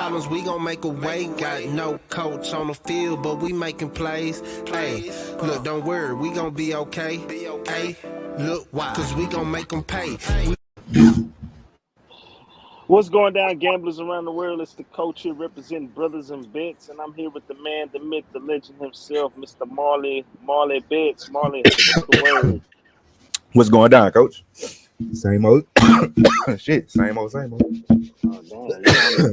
problems, we gon' make a way. Got no coach on the field, but we making plays. Hey, look, don't worry, we gon' be okay. Hey, look, why? Cause we gon' make them pay. What's going down, gamblers around the world? It's the coach here representing Brothas N Bets, and I'm here with the man, the myth, the legend himself, Mr. Marley Bets. Marley, what's the word? What's going down, coach? Same old shit. Same old. Oh, damn.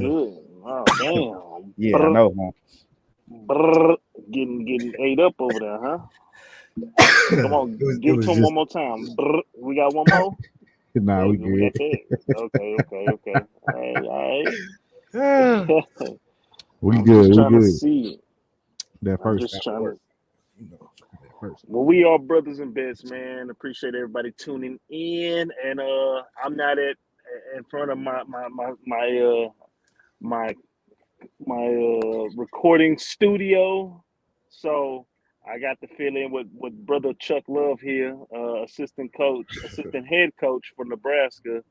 You on good. Oh, damn. Yeah, I know, man. Brr, getting ate up over there, huh? Come on, give it to him one more time. Brr, we got one more? Nah, we We got good. that. Okay. All right. We I'm good. just We trying to good. see. That I'm first just trying to. first. Well, we are Brothas N Bets, man. Appreciate everybody tuning in, and I'm not in front of my recording studio, so I got to fill in with brother Chuck Love here, assistant head coach for Nebraska.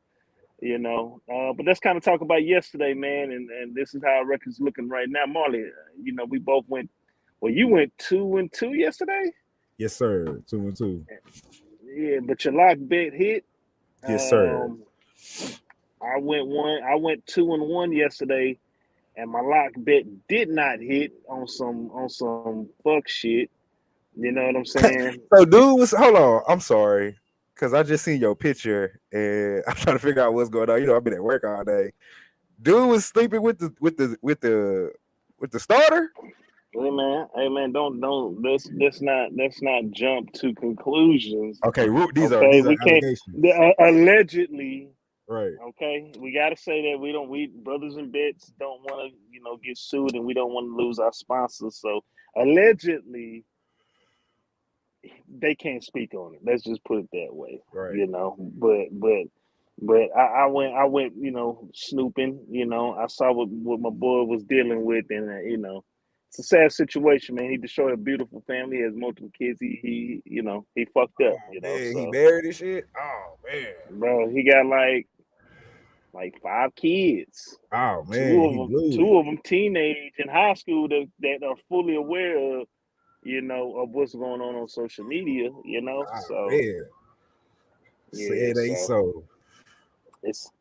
But let's kind of talk about yesterday, man, and this is how our record's looking right now. Marley, we both went. Well, you went 2-2 yesterday. Yes, sir. 2-2. Yeah, but your lock bet hit. Yes, sir. I went 2-1 yesterday, and my lock bet did not hit on some fuck shit. You know what I'm saying? So, dude was hold on. I'm sorry, cause I just seen your picture and I'm trying to figure out what's going on. I've been at work all day. Dude was sleeping with the starter. Hey man, don't let's not jump to conclusions. Okay, these are We can't allegations. allegedly. Right. Okay, we got to say that we Brothas N Bets don't want to get sued, and we don't want to lose our sponsors. So allegedly, they can't speak on it. Let's just put it that way. Right. But I went snooping. I saw what my boy was dealing with, and it's a sad situation, man. He destroyed a beautiful family. He has multiple kids. He fucked up. Man, So he married and shit. Oh man, bro, he got like 5 kids. Oh man, Two of them teenage in high school that are fully aware of of what's going on social media. So man. yeah, Say it ain't so. It's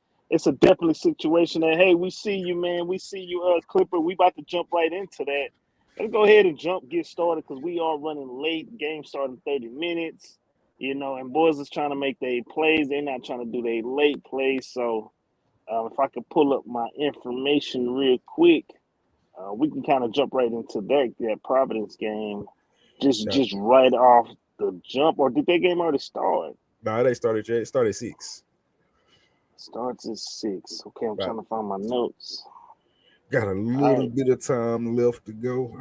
a definitely situation that, hey, we see you, man. We see you, Clipper. We about to jump right into that. Let's go ahead and get started because we are running late. Game starting 30 minutes, and boys is trying to make their plays. They're not trying to do their late plays. So if I could pull up my information real quick, we can kind of jump right into that Providence game. Just right off the jump. Or did that game already start? No, they started. It started at 6. Starts at 6. Okay, I'm trying to find my notes. Got a little bit of time left to go.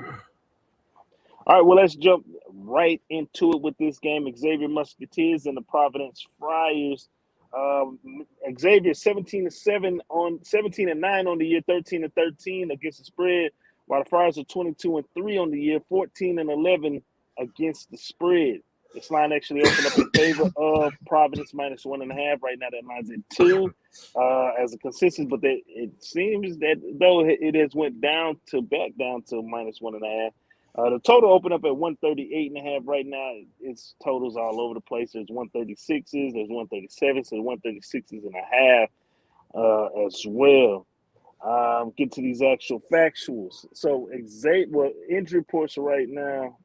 All right, well, let's jump right into it with this game. Xavier Musketeers and the Providence Friars. Xavier 17-9 on the year, 13-13 against the spread, while the Friars are 22-3 on the year, 14-11 against the spread. This line actually opened up in favor of Providence -1.5. Right now, that line's at 2 as a consensus, but it seems that though it has went back down to -1.5. The total opened up at 138.5. Right now, it's totals all over the place. There's 136s, there's 137s, there's 136.5 as well. Get to these actual factuals. So, injury reports right now.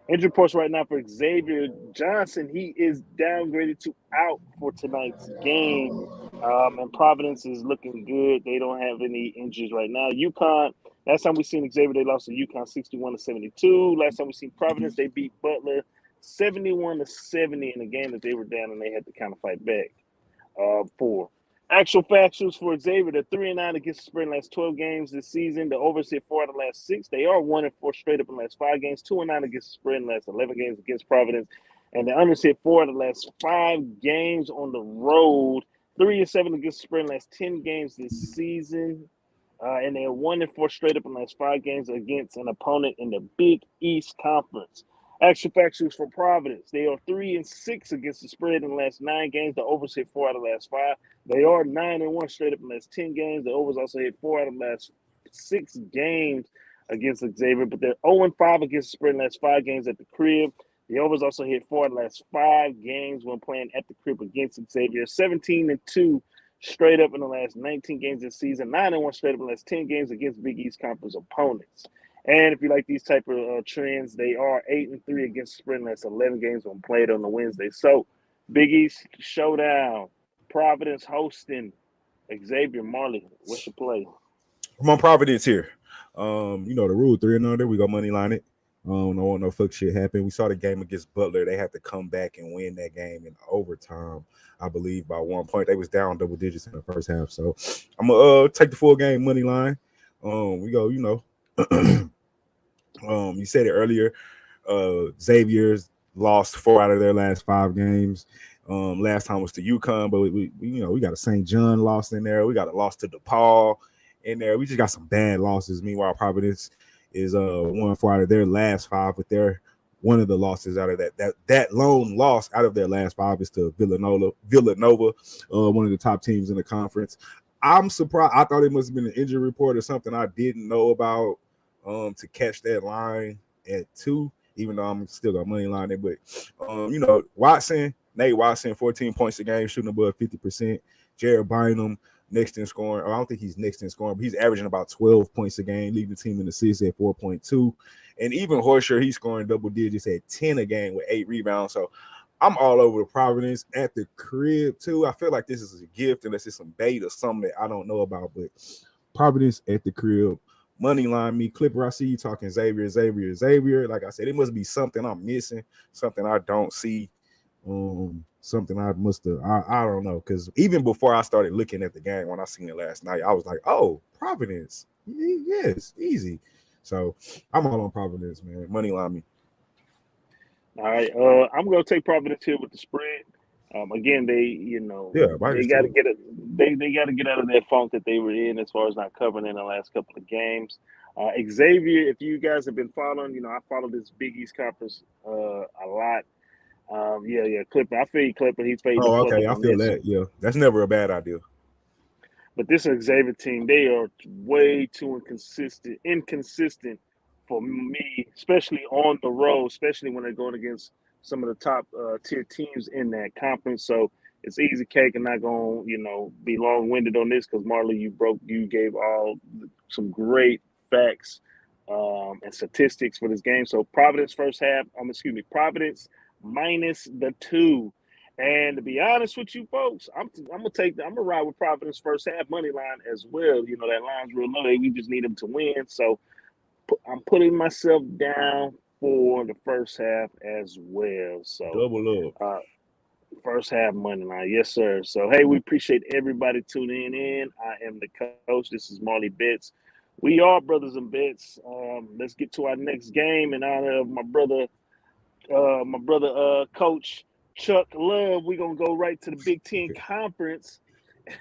Injury reports right now for Xavier Johnson. He is downgraded to out for tonight's game. And Providence is looking good. They don't have any injuries right now. UConn, last time we seen Xavier, they lost to UConn 61-72. Last time we seen Providence, they beat Butler 71-70 in a game that they were down and they had to kind of fight back for. Actual factuals for Xavier, they're 3-9 against the spread in the last 12 games this season. The overs hit 4 out of the last 6. They are 1-4 straight up in the last 5 games, 2-9 against the spread in the last 11 games against Providence. And the unders hit 4 out of the last 5 games on the road, 3-7 against the spread in the last 10 games this season. And they're 1-4 straight up in the last 5 games against an opponent in the Big East Conference. Actual factuals for Providence. They are 3-6 against the spread in the last 9 games. The overs hit 4 out of the last 5. They are 9-1 straight up in the last 10 games. The overs also hit 4 out of the last 6 games against Xavier, but they're 0-5 against the spread in the last 5 games at the crib. The overs also hit 4 out of the last 5 games when playing at the crib against Xavier. 17-2 straight up in the last 19 games this season. 9-1 straight up in the last 10 games against Big East Conference opponents. And if you like these type of trends, they are 8-3 against the spread in the last 11 games when played on the Wednesday. So, Big East showdown. Providence hosting Xavier. Marley, what's your play? I'm on Providence here. You know the rule, 3-0. We got money line it. No want no fuck shit happen. We saw the game against Butler. They had to come back and win that game in overtime, I believe, by 1 point. They was down double digits in the first half. So I'm gonna take the full game money line. We go, you know. You said it earlier. Xavier's lost 4 out of their last 5 games. Last time was to UConn, but we you know we got a St. John loss in there. We got a loss to DePaul in there. We just got some bad losses. Meanwhile, Providence is 1-4 out of their last 5, but they're one of the losses out of that lone loss out of their last 5 is to Villanova, one of the top teams in the conference. I'm surprised. I thought it must have been an injury report or something I didn't know about to catch that line at 2, even though I'm still got money line it. But you know, Nate Watson, 14 points a game, shooting above 50%. Jared Bynum, next in scoring. I don't think he's next in scoring, but he's averaging about 12 points a game, leading the team in assists at 4.2. And even Horsher, he's scoring double digits at 10 a game with 8 rebounds. So I'm all over the Providence at the crib, too. I feel like this is a gift unless it's some bait or something that I don't know about. But Providence at the crib. Money line me. Clipper, I see you talking Xavier. Like I said, it must be something I'm missing, something I don't see. Something I must have, I don't know, because even before I started looking at the game, when I seen it last night, I was like, oh, Providence, yes, easy. So I'm all on Providence, man. Money line me. All right, I'm gonna take Providence here with the spread. Again, they got to get it. They got to get out of that funk that they were in as far as not covering in the last couple of games. Xavier, if you guys have been following, I follow this Big East Conference a lot. Clipper. I feel you, Clipper. He's fading the okay. public I on feel this. that. Yeah, that's never a bad idea. But this Xavier team, they are way too inconsistent for me, especially on the road, especially when they're going against some of the top tier teams in that conference. So it's easy cake. I'm not going to, be long-winded on this because Marley, you gave some great facts and statistics for this game. So Providence Providence minus the 2. And to be honest with you folks, I'm gonna ride with Providence first half money line as well. That line's real low. We just need them to win. So I'm putting myself down for the first half as well. So Double up. First half money line, yes sir. So hey, we appreciate everybody tuning in. I am the coach. This is Marley Bets. We are Brothas N Bets. Let's get to our next game in honor of my brother, Coach Chuck Love. We're going to go right to the Big Ten Conference.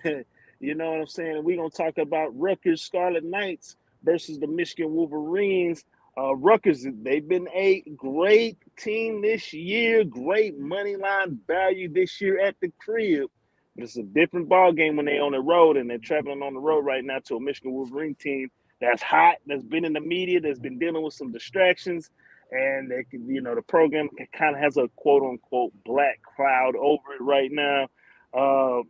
You know what I'm saying? We're going to talk about Rutgers Scarlet Knights versus the Michigan Wolverines. Rutgers, they've been a great team this year, great money line value this year at the crib. But it's a different ball game when they're on the road, and they're traveling on the road right now to a Michigan Wolverine team that's hot, that's been in the media, that's been dealing with some distractions. And they can, the program kind of has a quote unquote black cloud over it right now. The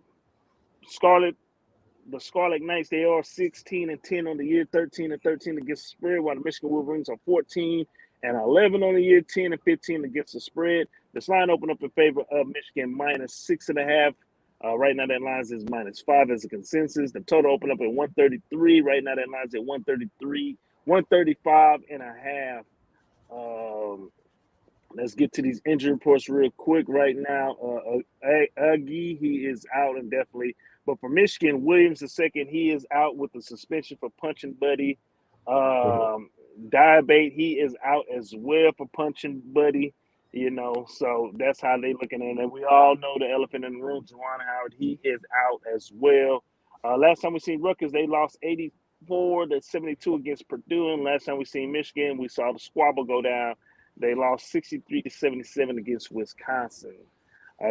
Scarlet Knights, they are 16-10 on the year, 13-13 against the spread, while the Michigan Wolverines are 14-11 on the year, 10-15 against the spread. This line opened up in favor of Michigan minus 6.5. Right now that line is -5 as a consensus. The total opened up at 133. Right now that line is at 135.5. Let's get to these injury reports real quick right now. Aggie, he is out indefinitely. But for Michigan, Williams II, he is out with the suspension for punching Buddy. Diabate, he is out as well for punching Buddy. So that's how they looking at it. And we all know the elephant in the room, Juwan Howard, he is out as well. Last time we seen Rutgers, they lost 84-72 against Purdue. And last time we seen Michigan, we saw the squabble go down. They lost 63-77 against Wisconsin.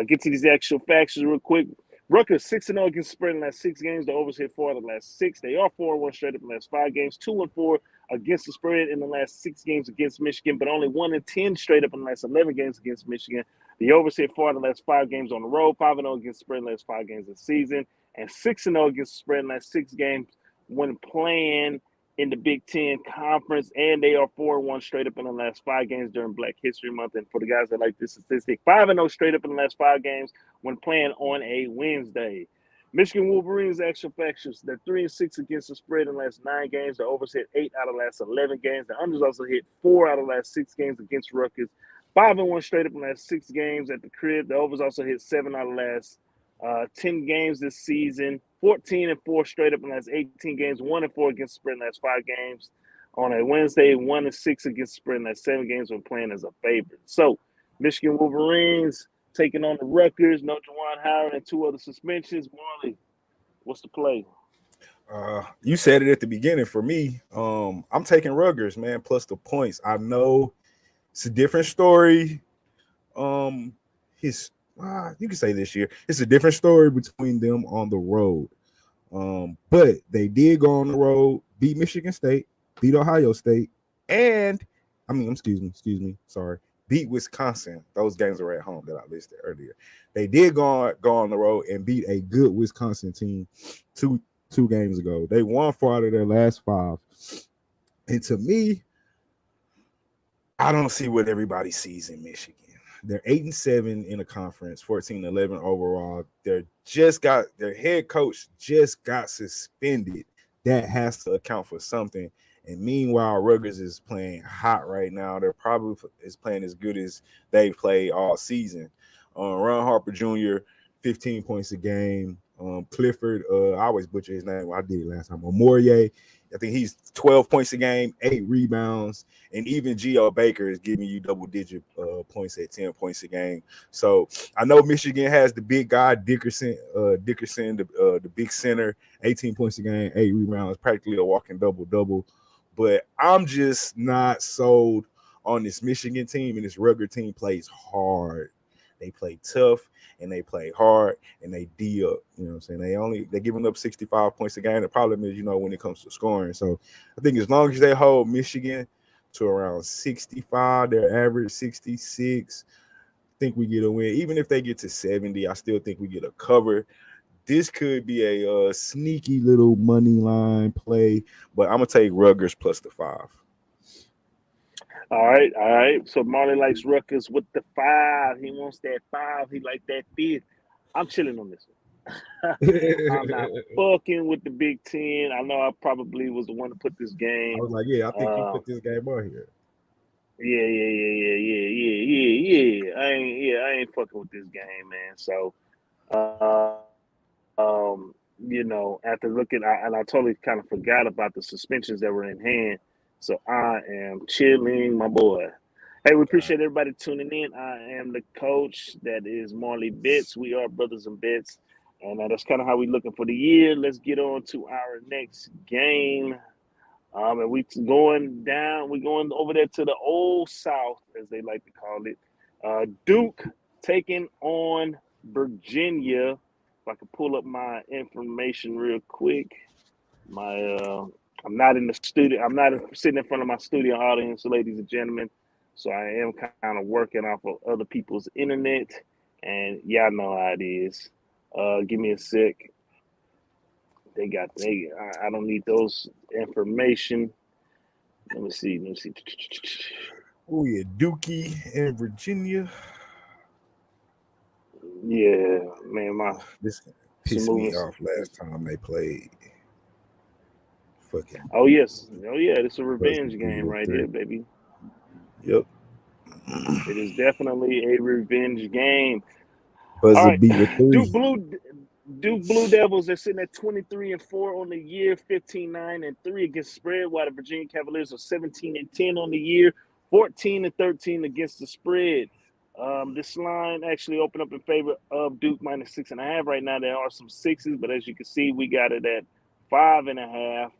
Get to these actual facts real quick. Rutgers 6-0 against the spread in the last 6 games. The overs hit 4 out of the last 6. They are 4-1 straight up in the last 5 games. 2-4 against the spread in the last 6 games against Michigan, but only 1-10 straight up in the last 11 games against Michigan. The overs hit 4 out of the last 5 games on the road. 5-0 against the spread in the last 5 games of the season, and 6-0 against the spread in the last 6 games when playing in the Big Ten Conference, and they are 4-1 straight up in the last 5 games during Black History Month. And for the guys that like this statistic, 5-0 straight up in the last 5 games when playing on a Wednesday. Michigan Wolverines actual factors. They're 3-6 against the spread in the last 9 games. The overs hit 8 out of the last 11 games. The unders also hit 4 out of the last 6 games against Rutgers. 5-1 straight up in the last 6 games at the crib. The overs also hit 7 out of the last 10 games this season. 14-4 straight up in the last 18 games. 1-4 against the spread in the last 5 games. On a Wednesday, 1-6 against the spread in the last 7 games when playing as a favorite. So, Michigan Wolverines taking on the Rutgers. No Juwan Howard and 2 other suspensions. Marley, what's the play? You said it at the beginning. For me, I'm taking Rutgers, man, plus the points. I know it's a different story. You can say this year it's a different story between them on the road. But they did go on the road, beat Michigan State, beat Ohio State, and beat Wisconsin. Those games were at home that I listed earlier. They did go on the road and beat a good Wisconsin team two games ago. They won 4 out of their last 5. And to me, I don't see what everybody sees in Michigan. They're 8-7 in the conference, 14-11 overall. Their head coach just got suspended. That has to account for something. And meanwhile, Rutgers is playing hot right now. They're probably is playing as good as they've played all season. Ron Harper Jr., 15 points a game. Clifford, I always butcher his name. Well, I did it last time. Morier, I think he's 12 points a game, 8 rebounds, and even Geo Baker is giving you double-digit points at 10 points a game. So I know Michigan has the big guy Dickerson, the big center, 18 points a game, 8 rebounds, practically a walking double-double. But I'm just not sold on this Michigan team, and this Rutgers team plays hard. They play tough and they play hard and they D up. You know what I'm saying? They're giving up 65 points a game. The problem is, when it comes to scoring. So I think as long as they hold Michigan to around 65, their average 66, I think we get a win. Even if they get to 70, I still think we get a cover. This could be a sneaky little money line play, but I'm gonna take Rutgers plus the 5. All right. So Marley likes Rutgers with the 5. He wants that 5. He like that 5. I'm chilling on this one. I'm not fucking with the Big Ten. I know I probably was the one to put this game. I was like, I think you put this game on here. Yeah. I ain't fucking with this game, man. So, after looking, I totally kind of forgot about the suspensions that were in hand. So I am chilling, my boy. Hey, we appreciate everybody tuning in. I am the coach. That is Marley Bets. We are Brothas N Bets. And that's kind of how we're looking for the year. Let's get on to our next game. And we're going over there to the Old South, as they like to call it. Duke taking on Virginia. If I could pull up my information real quick. I'm not in the studio. I'm not sitting in front of my studio audience, ladies and gentlemen. So I am kind of working off of other people's internet, and y'all know how it is. Give me a sec. I don't need those information. Let me see. Oh yeah, Dookie and Virginia. Yeah, man, this pissed me off last time they played. Fucking. Oh yes, it's a revenge game right here, baby. Yep. It is definitely a revenge game. Buzzer all right. Beat with 3. Duke Blue Devils are sitting at 23-4 on the year, 15-9-3 against spread, while the Virginia Cavaliers are 17-10 on the year, 14-13 against the spread. This line actually opened up in favor of Duke minus 6.5. Right now there are some 6s, but as you can see, we got it at 5.5.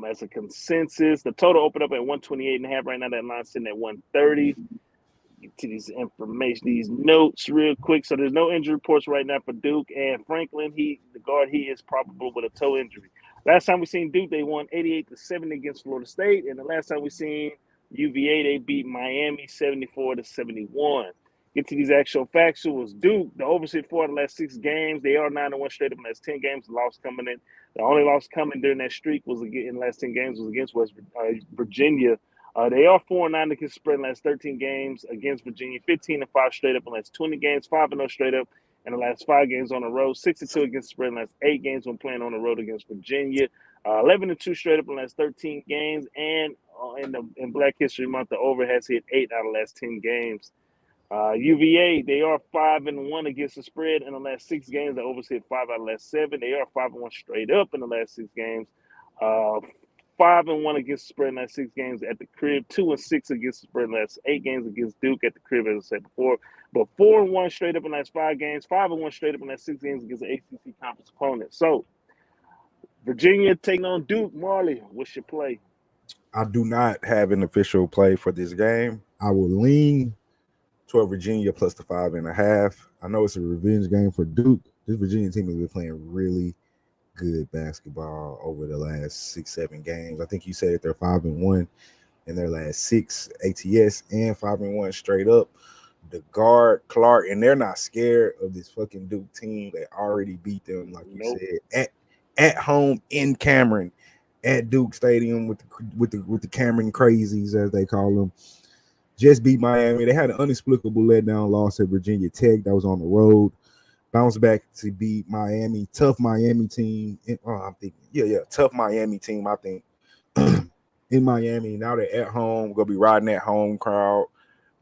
As a consensus, the total opened up at 128.5. Right now, that line's sitting at 130. Get to these information, these notes real quick. So there's no injury reports right now for Duke and Franklin. The guard, he is probable with a toe injury. Last time we seen Duke, they won 88-70 against Florida State, and the last time we seen UVA, they beat Miami 74-71. Get to these actual factuals. Duke, the overseas 4 of the last 6 games. They are 9-1 straight up in the last 10 games. The loss coming in. The only loss coming during that streak was in the last 10 games was against West Virginia. They are 4-9 against the spread in the last 13 games against Virginia. 15-5 straight up in the last 20 games. 5-0 straight up in the last 5 games on the road. 6-2 against the spread in the last 8 games when playing on the road against Virginia. 11-2 straight up in the last 13 games. And in Black History Month, the over has hit 8 out of the last 10 games. UVA, they are 5-1 against the spread in the last 6 games. The overs hit 5 out of the last 7. They are 5-1 straight up in the last 6 games. 5-1 against the spread in the last 6 games at the crib. 2-6 against the spread in the last 8 games against Duke at the crib, as I said before. But 4-1 straight up in the last 5 games. 5-1 straight up in the last 6 games against the ACC conference opponent. So, Virginia taking on Duke. Marley, what's your play? I do not have an official play for this game. I will lean toward Virginia plus the 5.5. I know it's a revenge game for Duke. This Virginia team has been playing really good basketball over the last 6-7 games. I think you said that they're 5-1 in their last 6 ATS and 5-1 straight up. The guard Clark, and they're not scared of this fucking Duke team. They already beat them, like you said, at home in Cameron, at Duke Stadium with the Cameron Crazies, as they call them. Just beat Miami. They had an inexplicable letdown loss at Virginia Tech that was on the road. Bounced back to beat Miami. Tough Miami team. I'm thinking, tough Miami team, I think, in Miami. Now they're at home. Going to be riding that home crowd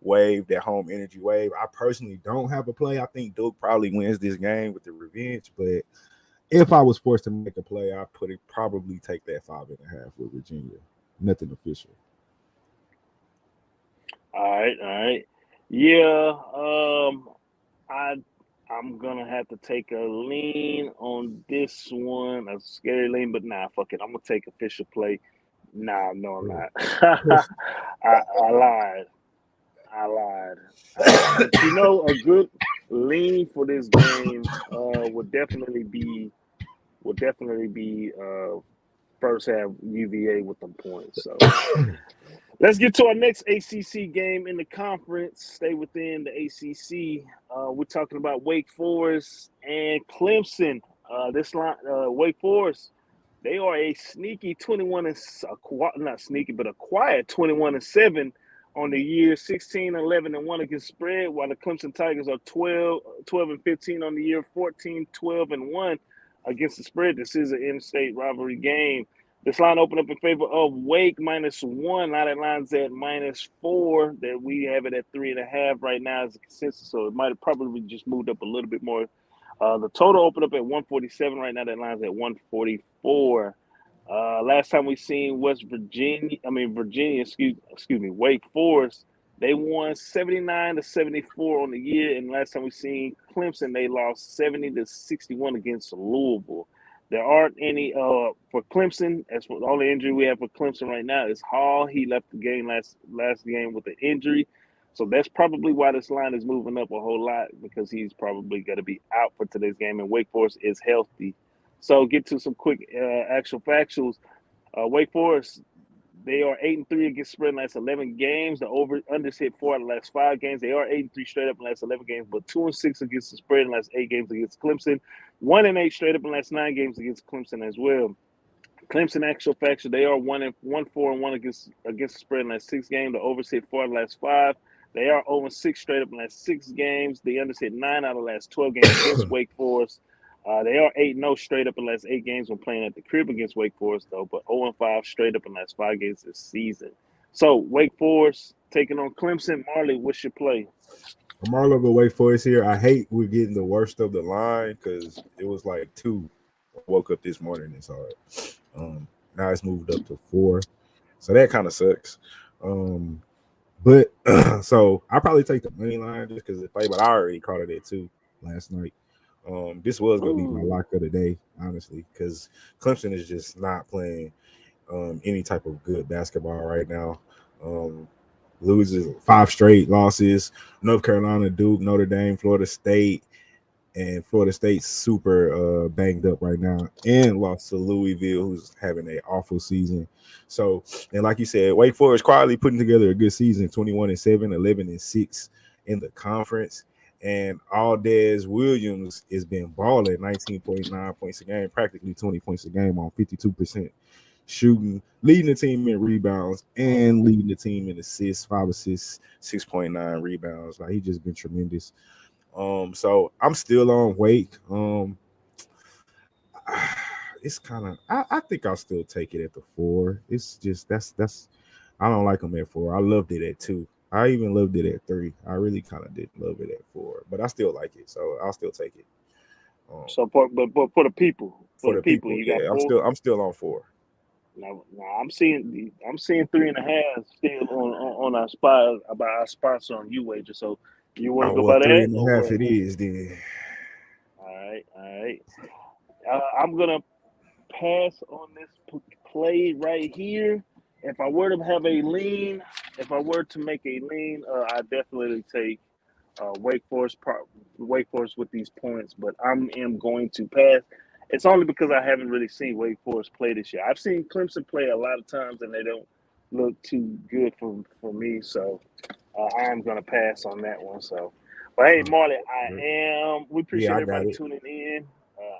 wave, that home energy wave. I personally don't have a play. I think Duke probably wins this game with the revenge. But if I was forced to make a play, I'd probably take that 5.5 with Virginia. Nothing official. All right. Yeah, I'm gonna have to take a lean on this one, a scary lean, but nah, fuck it. I'm gonna take official play. Nah, no, I'm not. I lied. But you know, a good lean for this game would definitely be first half UVA with them points. So let's get to our next ACC game in the conference. Stay within the ACC. We're talking about Wake Forest and Clemson. This line, Wake Forest, they are a sneaky 21 and not sneaky, but a quiet 21-7 on the year. 16-11-1 against spread, while the Clemson Tigers are 12-15 on the year. 14-12-1 against the spread. This is an in-state rivalry game. This line opened up in favor of Wake -1. Now that line's at -4. That we have it at 3.5 right now as a consensus. So it might have probably just moved up a little bit more. The total opened up at 147. Right now that line's at 144. Last time we seen Wake Forest, they won 79-74 on the year. And last time we seen Clemson, they lost 70-61 against Louisville. There aren't any for Clemson. As for the only injury we have for Clemson right now is Hall. He left the game last game with an injury. So that's probably why this line is moving up a whole lot, because he's probably going to be out for today's game, and Wake Forest is healthy. So get to some quick actual factuals. Wake Forest, they are 8-3 against spread in the last 11 games. The over-unders hit 4 out of the last 5 games. They are 8-3 straight up in the last 11 games, but 2-6 against the spread in the last 8 games against Clemson. 1-8 straight up in the last 9 games against Clemson as well. Clemson actual factual, they are 1-4-1 against the spread in the last 6 games. The overs hit 4 out of the last 5. They are 0-6 straight up in the last 6 games. The unders hit 9 out of the last 12 games against Wake Forest. They are 8-0 straight up in the last 8 games when playing at the crib against Wake Forest, though, but 0-5 straight up in the last 5 games this season. So, Wake Forest taking on Clemson. Marley, what's your play? I'm all over Wake Forest here. I hate we're getting the worst of the line because it was like 2. I woke up this morning and saw it. Now it's moved up to 4. So that kind of sucks. But so I probably take the money line just because it played, but I already caught it at 2 last night. This was going to be my lock of the day, honestly, because Clemson is just not playing any type of good basketball right now. Loses 5 straight losses. North Carolina, Duke, Notre Dame, Florida State, and Florida State's super banged up right now, and lost to Louisville, who's having an awful season. So, and like you said, Wake Forest quietly putting together a good season, 21-7, 11-6 in the conference. And Aldez Williams has been balling, 19.9 points a game, practically 20 points a game on 52% shooting, leading the team in rebounds and leading the team in assists, 5 assists, 6.9 rebounds. Like, he's just been tremendous. So I'm still on Wake. It's kind of I think I'll still take it at the 4. It's just that's I don't like them at 4. I loved it at 2. I even loved it at 3. I really kind of didn't love it at 4, but I still like it, so I'll still take it. So, but for the people, For the people, you got yeah, 4. I'm still on 4. No, I'm seeing 3.5 still on our spot about our sponsor on UWager. So you want to Oh go well, by that? Or 3.5 what? it is then. All right. I'm gonna pass on this play right here. If I were to have a lean, if I were to make a lean, I definitely take Wake Forest with these points. But I am going to pass. It's only because I haven't really seen Wake Forest play this year. I've seen Clemson play a lot of times, and they don't look too good for me. So I am going to pass on that one. So, but hey, Marley, we Yeah, appreciate I got everybody it. tuning in.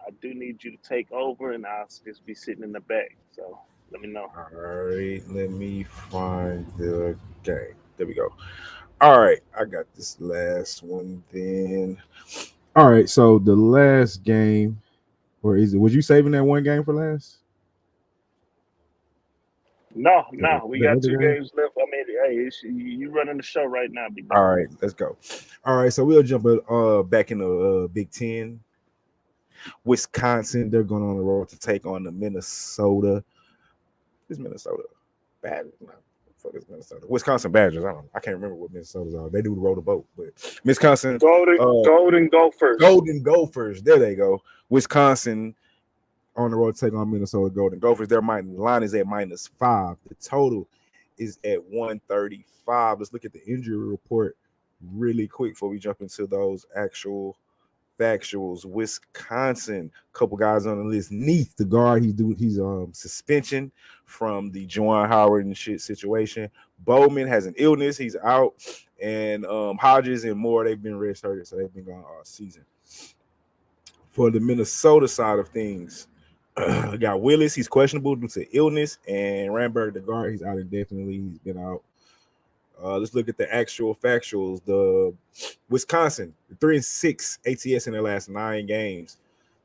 I do need you to take over, and I'll just be sitting in the back. So let me know. All right, let me find the game. There we go. All right, I got this last one then. All right, so the last game, or is it? Was you saving that one game for last? No, The, we the got other 2 game? games left. I mean, hey, you running the show right now, big All dog. right, let's go. All right, so we'll jump back in the Big Ten. Wisconsin, they're going on the road to take on the Minnesota. Is Minnesota bad? No, fuck is Minnesota? Wisconsin Badgers. I can't remember what Minnesota's are. They do row the boat, but Wisconsin, Golden Gophers. Golden Gophers. There they go. Wisconsin on the road to take on Minnesota Golden Gophers. Their line is at -5. The total is at 135. Let's look at the injury report really quick before we jump into those actual factuals. Wisconsin, couple guys on the list. Neath, the guard, he's suspension from the Juwan Howard and shit situation. Bowman has an illness, he's out, and Hodges and Moore, they've been redshirted, so they've been gone all season. For the Minnesota side of things, got Willis, he's questionable due to illness, and Ramberg, the guard, he's out indefinitely. He's been out. Let's look at the actual factuals. The Wisconsin, 3-6 ATS in their last 9 games,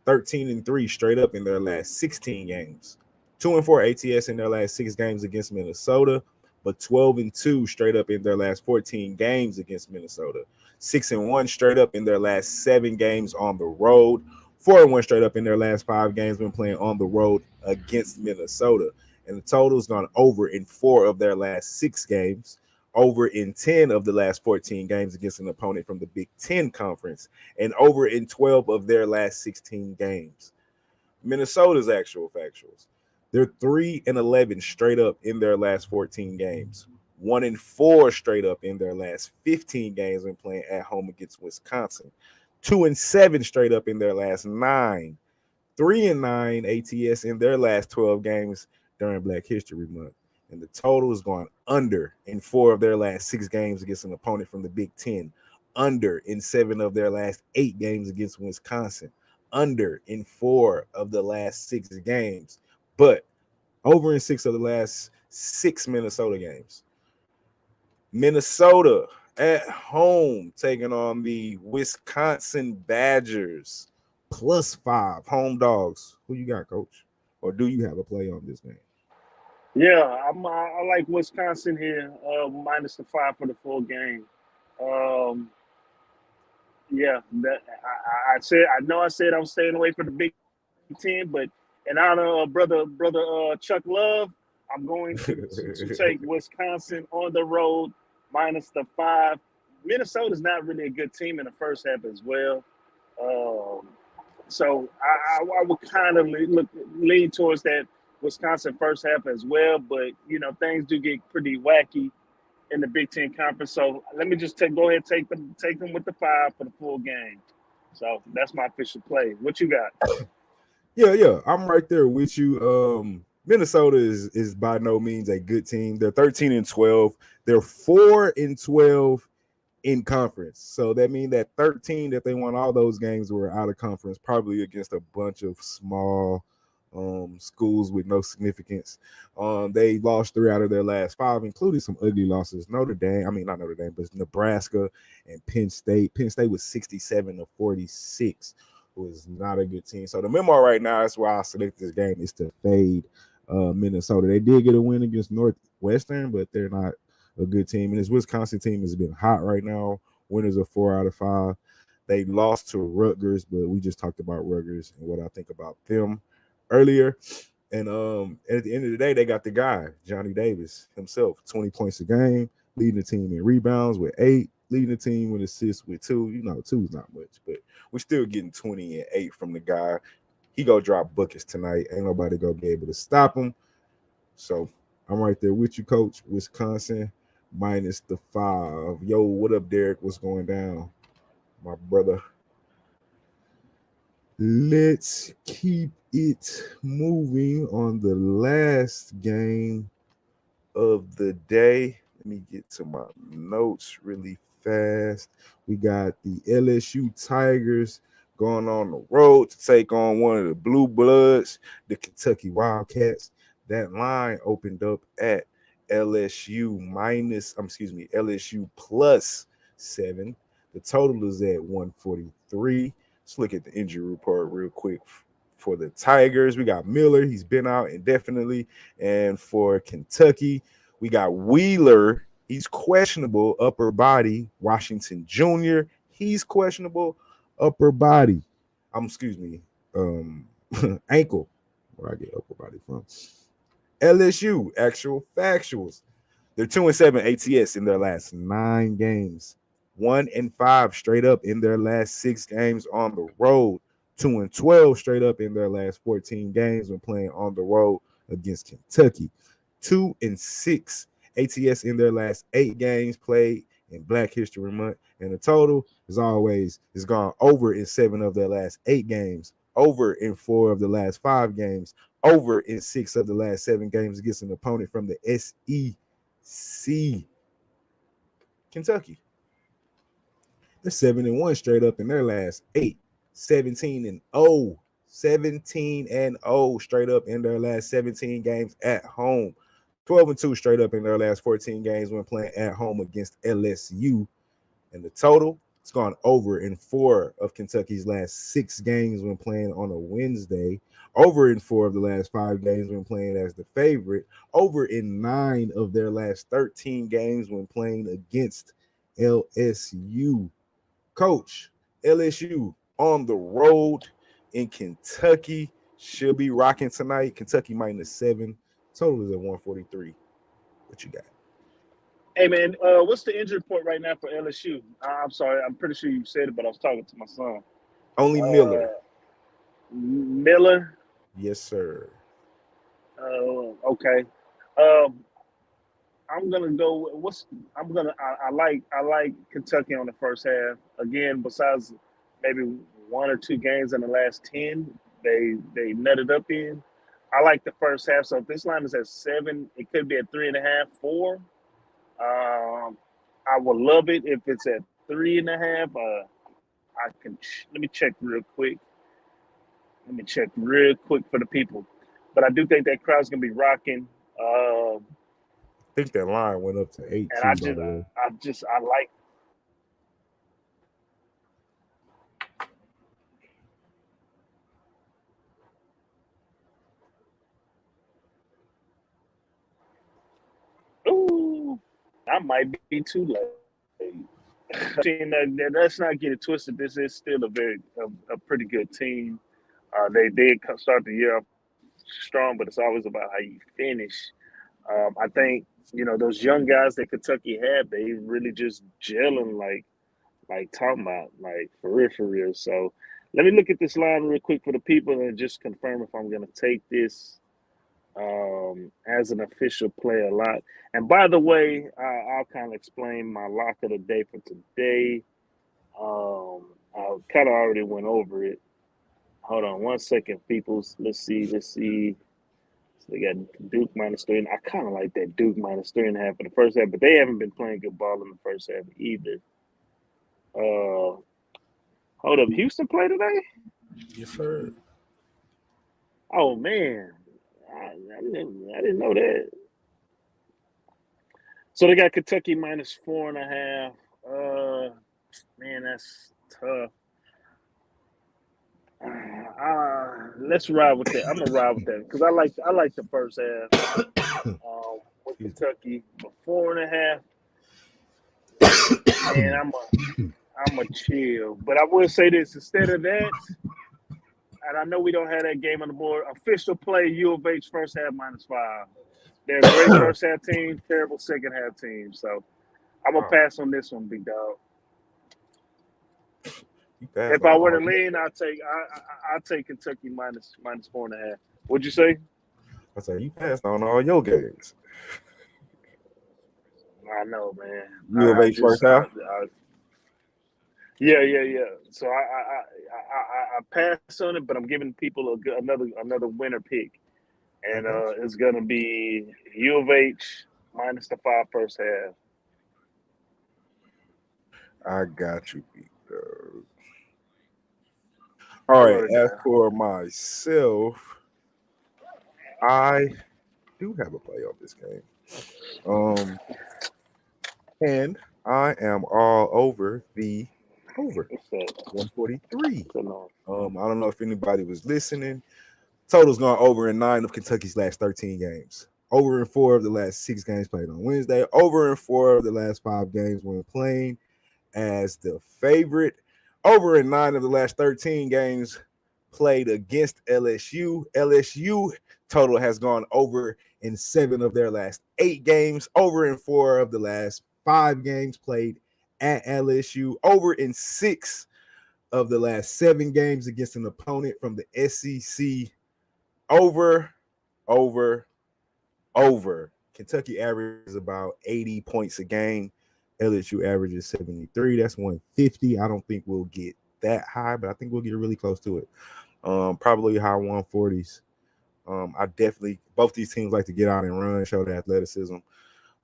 13-3 straight up in their last 16 games, 2-4 ATS in their last 6 games against Minnesota, but 12-2 straight up in their last 14 games against Minnesota, 6-1 straight up in their last 7 games on the road, 4-1 straight up in their last 5 games when playing on the road against Minnesota. And the total's gone over in 4 of their last 6 games, over in 10 of the last 14 games against an opponent from the Big Ten Conference, and over in 12 of their last 16 games. Minnesota's actual factuals. They're 3-11 straight up in their last 14 games, 1-4 straight up in their last 15 games when playing at home against Wisconsin, 2-7 straight up in their last 9, 3-9 ATS in their last 12 games during Black History Month. And the total is going under in 4 of their last 6 games against an opponent from the Big Ten, under in 7 of their last 8 games against Wisconsin, under in 4 of the last 6 games, but over in 6 of the last 6 Minnesota games. Minnesota at home taking on the Wisconsin Badgers, +5 home dogs. Who you got, Coach? Or do you have a play on this game? Yeah, I like Wisconsin here, -5 for the full game. Yeah, I said I'm staying away from the Big Ten, but in honor of brother Chuck Love, I'm going to take Wisconsin on the road -5. Minnesota's not really a good team in the first half as well, so I would kind of lean towards that Wisconsin first half as well, but things do get pretty wacky in the Big Ten Conference. So let me just go ahead and take them with the 5 for the full game. So that's my official play. What you got? Yeah, I'm right there with you. Minnesota is by no means a good team. They're 13-12. They're 4-12 in conference. So that means that 13 that they won all those games were out of conference, probably against a bunch of small schools with no significance. They lost 3 out of their last 5, including some ugly losses. Not Notre Dame, but Nebraska and Penn State. Penn State was 67-46. Was not a good team. So the memo right now, that's why I select this game, is to fade Minnesota. They did get a win against Northwestern, but they're not a good team. And this Wisconsin team has been hot right now. Winners of 4 out of 5. They lost to Rutgers, but we just talked about Rutgers and what I think about them earlier. And at the end of the day, they got the guy, Johnny Davis himself, 20 points a game, leading the team in rebounds with 8, leading the team with assists with 2. 2 is not much, but we're still getting 20 and 8 from the guy. He go drop buckets tonight. Ain't nobody gonna be able to stop him. So I'm right there with you, Coach. Wisconsin minus the 5. Yo, what up, Derek? What's going down, my brother? Let's keep it moving on the last game of the day. Let me get to my notes really fast. We got the LSU Tigers going on the road to take on one of the Blue Bloods, the Kentucky Wildcats. That line opened up at LSU plus 7. The total is at 143. Let's look at the injury report real quick. For the Tigers, we got Miller. He's been out indefinitely. And for Kentucky, we got Wheeler. He's questionable upper body. Washington Jr. He's questionable upper body. Ankle. Where I get upper body from. LSU, actual factuals. They're 2-7 ATS in their last 9 games. 1-5 straight up in their last 6 games on the road. 2-12 straight up in their last 14 games when playing on the road against Kentucky. 2-6 ATS in their last 8 games played in Black History Month. And the total, as always, is gone over in 7 of their last 8 games, over in 4 of the last 5 games, over in 6 of the last 7 games against an opponent from the SEC. Kentucky. They're 7-1 straight up in their last 8. 17-0. 17-0 straight up in their last 17 games at home. 12-2 straight up in their last 14 games when playing at home against LSU. And the total, it's gone over in 4 of Kentucky's last 6 games when playing on a Wednesday. Over in 4 of the last 5 games when playing as the favorite. Over in 9 of their last 13 games when playing against LSU. Coach, LSU on the road in Kentucky should be rocking tonight. Kentucky minus 7. Total is at 143. What you got? Hey, man, what's the injury report right now for LSU? I'm sorry. I'm pretty sure you said it, but I was talking to my son. Only Miller. Miller? Yes, sir. Okay. I'm gonna go. I like Kentucky on the first half. Again, besides maybe 1 or 2 games in the last 10, they nutted up in. I like the first half. So if this line is at 7, it could be at 3.5, 4. I would love it if it's at 3.5. Let me check real quick. For the people. But I do think that crowd's gonna be rocking. I think that line went up to 8 And too, by the way. I like. Ooh, I might be too late. Let's not get it twisted. This is still a pretty good team. They did start the year off strong, but it's always about how you finish. I think those young guys that Kentucky had, they really just gelling like talking about like for real. So let me look at this line real quick for the people and just confirm if I'm gonna take this. as an official play a lot. And by the way, I'll kind of explain my lock of the day for today. I kind of already went over it. Hold on 1 second, peoples. Let's see. So they got Duke -3. I kind of like that Duke -3.5 for the first half, but they haven't been playing good ball in the first half either. Hold up, Houston play today? Yes, sir. Oh man, I didn't know that. So they got Kentucky -4.5. Man, that's tough. Let's ride with that. I'm gonna ride with that because I like the first half with Kentucky, but 4.5. Man, I'm a chill. But I will say this instead of that, and I know we don't have that game on the board. Official play: U of H first half -5. They're a great first half team, terrible second half team. So I'm gonna pass on this one, big dog. If I were to lean, I'll take Kentucky -4.5. What'd you say? I say you passed on all your games. I know, man. U of H first half. Yeah. So I pass on it, but I'm giving people another winner pick, and it's gonna be U of H -5 first half. I got you, Pete. All right. As for myself, I do have a play on this game. And I am all over the over 143. I don't know if anybody was listening. Total's gone over in 9 of Kentucky's last 13 games. Over in 4 of the last 6 games played on Wednesday. Over in 4 of the last 5 games when playing as the favorite. Over in 9 of the last 13 games played against LSU. LSU total has gone over in 7 of their last 8 games. Over in 4 of the last 5 games played at LSU. Over in 6 of the last 7 games against an opponent from the SEC. Over. Kentucky averages about 80 points a game. LSU averages 73. That's 150. I don't think we'll get that high, but I think we'll get really close to it. Probably high 140s. I definitely, both these teams like to get out and run, show the athleticism.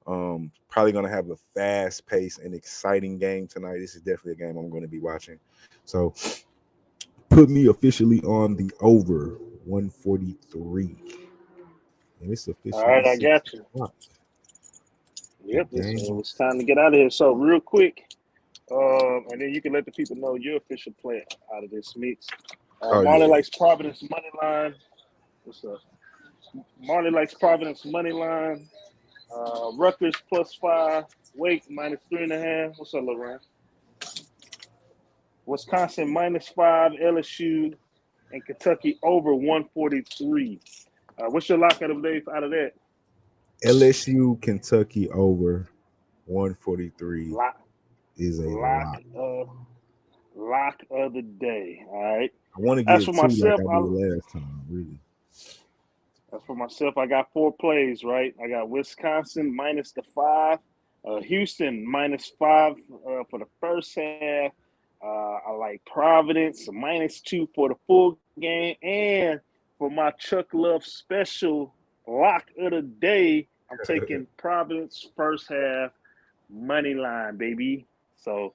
Probably going to have a fast pace and exciting game tonight. This is definitely a game I'm going to be watching. So put me officially on the over 143. And it's officially. All right, I got you. Yep, it's time to get out of here. So real quick, and then you can let the people know your official play out of this mix. Marley likes Providence money line. What's up? Marley likes Providence money line. Rutgers +5. Wake -3.5. What's up, Lorraine? Wisconsin -5. LSU and Kentucky over 143. What's your lock out of that? LSU Kentucky over 143 is a lock of the day. All right. I want to give 2 myself, like I did last time, really. As for myself, I got 4 plays, right? I got Wisconsin -5, Houston -5 for the first half. I like Providence -2 for the full game, and for my Chuck Love special lock of the day, I'm taking Providence first half money line, baby. So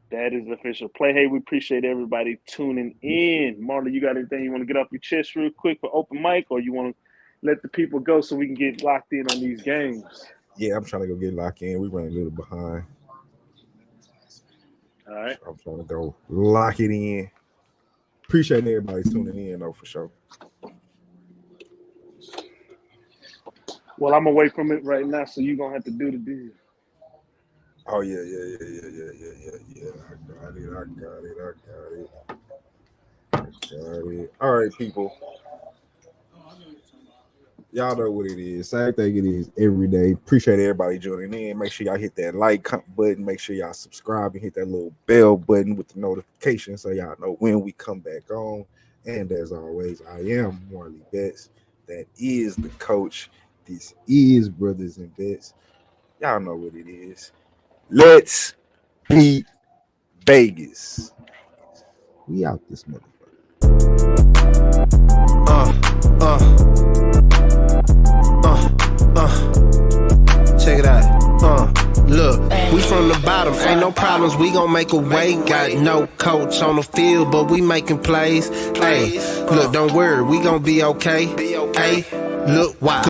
that is the official play. Hey, we appreciate everybody tuning in. Marley, you got anything you want to get off your chest real quick for open mic, or you want to let the people go so we can get locked in on these games? Yeah, I'm trying to go get locked in. We running a little behind. All right. So I'm trying to go lock it in. Appreciate everybody tuning in, though, for sure. Well, I'm away from it right now, so you're going to have to do the deal. Oh, yeah. I got it. All right, people. Y'all know what it is. Same thing it is every day. Appreciate everybody joining in. Make sure y'all hit that like button. Make sure y'all subscribe and hit that little bell button with the notification so y'all know when we come back on. And as always, I am Marley Bets. That is the coach. This is Brothas N Bets. Y'all know what it is. Let's beat Vegas. We out this motherfucker. Check it out. Look, we from the bottom, ain't no problems, we gon' make a way. Got no coach on the field, but we making plays. Hey, look, don't worry, we gon' be okay. Hey, look, why?